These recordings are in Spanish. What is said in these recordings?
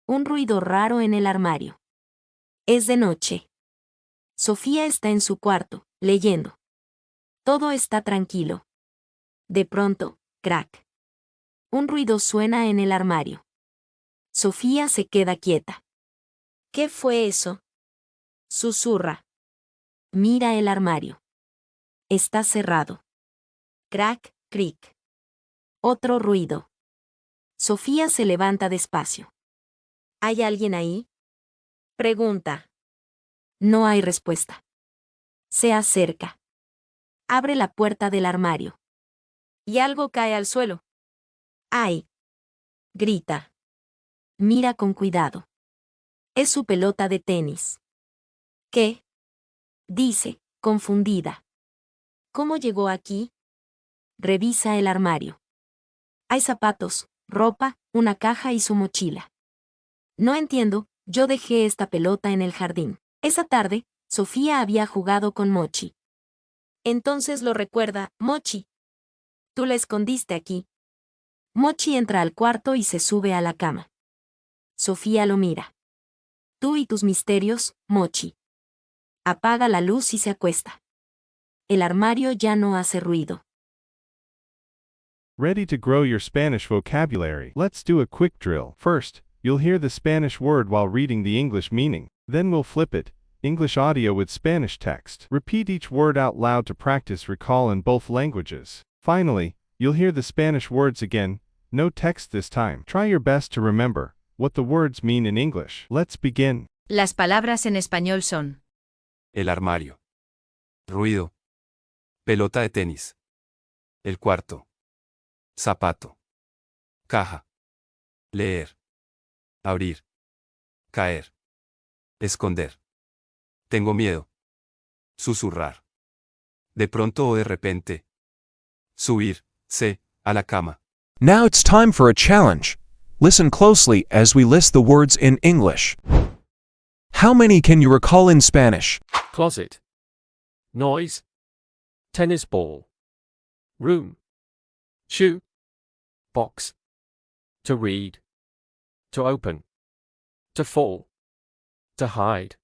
Un ruido raro en el armario. Es de noche. Sofía está en su cuarto, leyendo. Todo está tranquilo. De pronto, crack. Un ruido suena en el armario. Sofía se queda quieta. ¿Qué fue eso? Susurra. Mira el armario. Está cerrado. Crack, crick. Otro ruido. Sofía se levanta despacio. ¿Hay alguien ahí? Pregunta. No hay respuesta. Se acerca. Abre la puerta del armario. Y algo cae al suelo. ¡Ay! Grita. Mira con cuidado. Es su pelota de tenis. ¿Qué? Dice, confundida. ¿Cómo llegó aquí? Revisa el armario. Hay zapatos, ropa, una caja y su mochila. No entiendo, yo dejé esta pelota en el jardín. Esa tarde, Sofía había jugado con Mochi. Entonces lo recuerda, Mochi. Tú la escondiste aquí. Mochi entra al cuarto y se sube a la cama. Sofía lo mira. Tú y tus misterios, Mochi. Apaga la luz y se acuesta. El armario ya no hace ruido. Ready to grow your Spanish vocabulary? Let's do a quick drill. First, you'll hear the Spanish word while reading the English meaning. Then we'll flip it, English audio with Spanish text. Repeat each word out loud to practice recall in both languages. Finally, you'll hear the Spanish words again, no text this time. Try your best to remember what the words mean in English. Let's begin. Las palabras en español son: El armario. Ruido. Pelota de tenis. El cuarto. Zapato. Caja. Leer. Abrir. Caer. Esconder. Tengo miedo. Susurrar. De pronto o de repente. Subirse a la cama. Now it's time for a challenge. Listen closely as we list the words in English. How many can you recall in Spanish? Closet. Noise. Tennis ball. Room. Shoe. Box. To read. To open. To fall. To hide.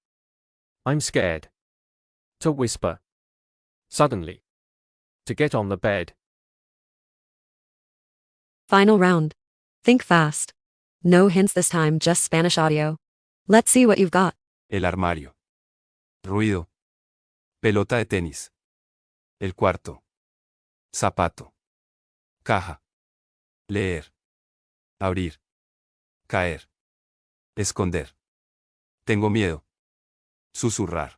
I'm scared. To whisper. Suddenly. To get on the bed. Final round. Think fast. No hints this time, just Spanish audio. Let's see what you've got. El armario. Ruido. Pelota de tenis. El cuarto. Zapato. Caja. Leer. Abrir. Caer. Esconder. Tengo miedo. Susurrar.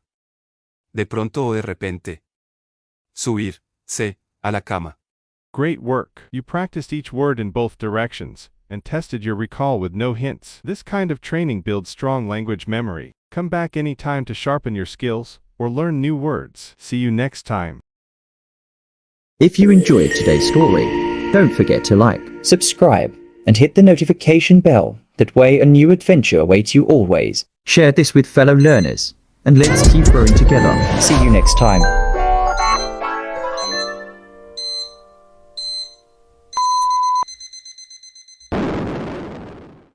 De pronto o de repente. Subirse a la cama. Great work. You practiced each word in both directions and tested your recall with no hints. This kind of training builds strong language memory. Come back anytime to sharpen your skills or learn new words. See you next time. If you enjoyed today's story, don't forget to like, subscribe, and hit the notification bell. That way a new adventure awaits you always. Share this with fellow learners, and let's keep growing together. See you next time.